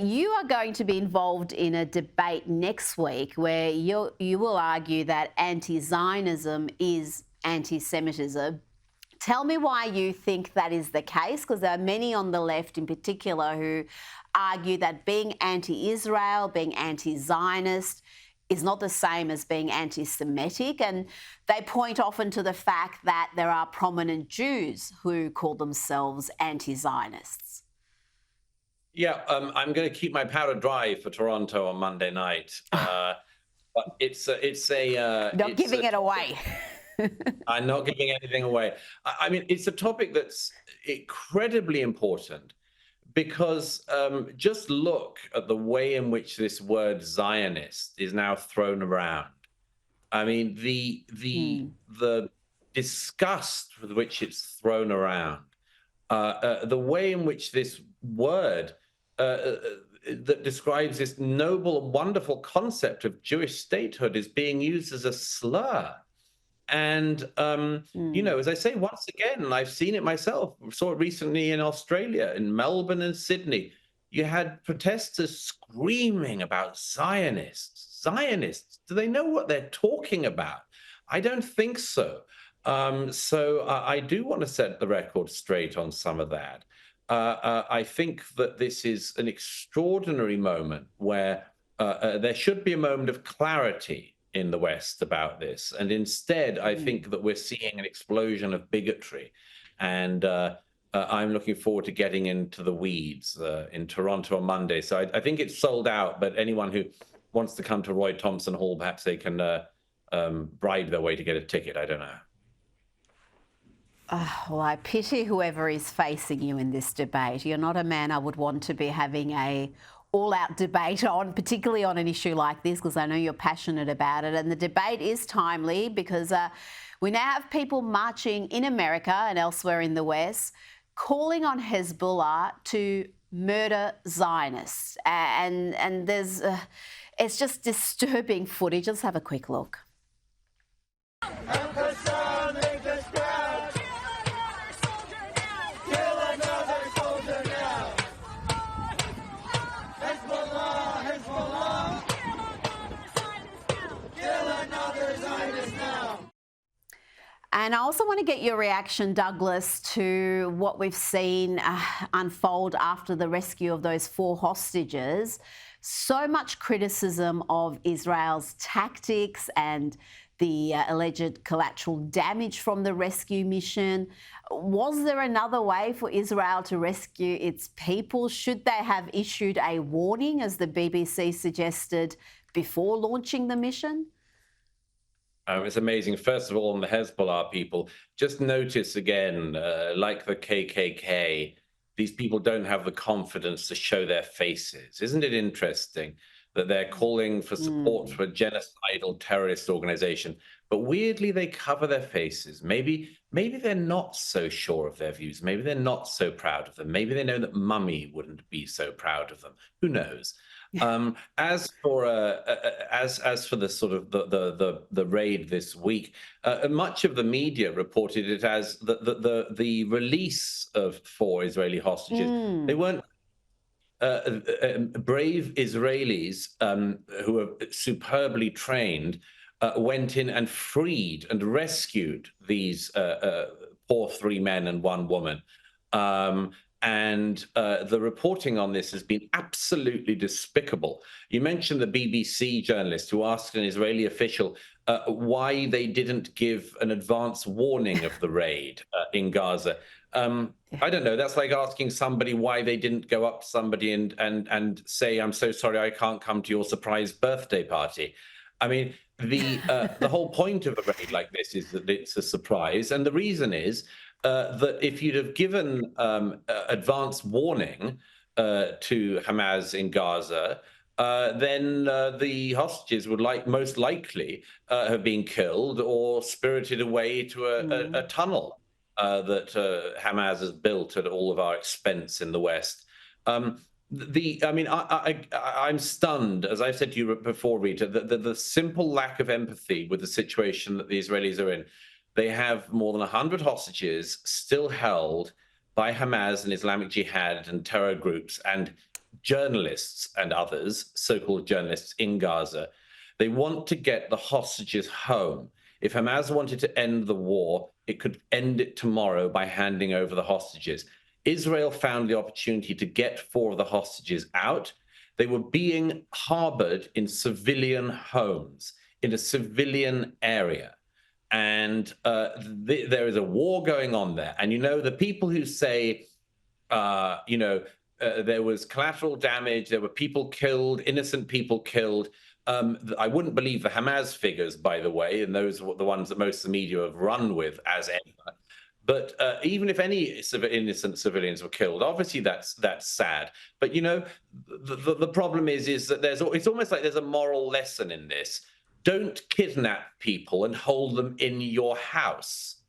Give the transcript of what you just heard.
you are going to be involved in a debate next week where you will argue that anti-Zionism is anti-Semitism. Tell me why you think that is the case, because there are many on the left in particular who argue that being anti-Israel, being anti-Zionist is not the same as being anti-Semitic, and they point often to the fact that there are prominent Jews who call themselves anti-Zionists. Yeah, I'm going to keep my powder dry for Toronto on Monday night. But it's Not giving it away. I'm not giving anything away. I mean, it's a topic that's incredibly important because just look at the way in which this word Zionist is now thrown around. I mean, the disgust with which it's thrown around, the way in which this word that describes this noble and wonderful concept of Jewish statehood is being used as a slur. And, you know, as I say, once again, and I've seen it myself, saw it recently in Australia, in Melbourne and Sydney, you had protesters screaming about Zionists. Zionists, do they know what they're talking about? I don't think so. So I do want to set the record straight on some of that. I think that this is an extraordinary moment where there should be a moment of clarity in the West about this. And instead, I think that we're seeing an explosion of bigotry. And I'm looking forward to getting into the weeds in Toronto on Monday. So I think it's sold out, but anyone who wants to come to Roy Thompson Hall, perhaps they can bribe their way to get a ticket. I don't know. Well, I pity whoever is facing you in this debate. You're not a man I would want to be having a all-out debate on, particularly on an issue like this, because I know you're passionate about it. And the debate is timely because we now have people marching in America and elsewhere in the West calling on Hezbollah to murder Zionists. And there's, it's just disturbing footage. Let's have a quick look. And I also want to get your reaction, Douglas, to what we've seen unfold after the rescue of those 4 hostages. So much criticism of Israel's tactics and the alleged collateral damage from the rescue mission. Was there another way for Israel to rescue its people? Should they have issued a warning, as the BBC suggested, before launching the mission? It's amazing. First of all, on the Hezbollah people, just notice again, like the KKK, these people don't have the confidence to show their faces. Isn't it interesting that they're calling for support for a genocidal terrorist organization, but weirdly they cover their faces? Maybe they're not so sure of their views. Maybe they're not so proud of them. Maybe they know that Mummy wouldn't be so proud of them. Who knows? As for the sort of the raid this week, much of the media reported it as the release of 4 Israeli hostages. They weren't brave Israelis who are superbly trained went in and freed and rescued these poor 3 men and 1 woman. And the reporting on this has been absolutely despicable. You mentioned the BBC journalist who asked an Israeli official why they didn't give an advance warning of the raid in Gaza. I don't know. That's like asking somebody why they didn't go up to somebody and say, "I'm so sorry, I can't come to your surprise birthday party." I mean, the whole point of a raid like this is that it's a surprise, and the reason is that if you'd have given advance warning to Hamas in Gaza, then the hostages would most likely have been killed or spirited away to a tunnel that Hamas has built at all of our expense in the West. I mean, I'm stunned, as I've said to you before, Rita, the simple lack of empathy with the situation that the Israelis are in. They have more than 100 hostages still held by Hamas and Islamic Jihad and terror groups. And journalists and others, so-called journalists in Gaza. They want to get the hostages home. If Hamas wanted to end the war, it could end it tomorrow by handing over the hostages. Israel found the opportunity to get 4 of the hostages out. They were being harbored in civilian homes, in a civilian area. And there is a war going on there. And, the people who say, there was collateral damage, there were people killed, innocent people killed. I wouldn't believe the Hamas figures, by the way, and those are the ones that most of the media have run with as ever. But even if any innocent civilians were killed, obviously that's sad. But the problem is that it's almost like there's a moral lesson in this. Don't kidnap people and hold them in your house.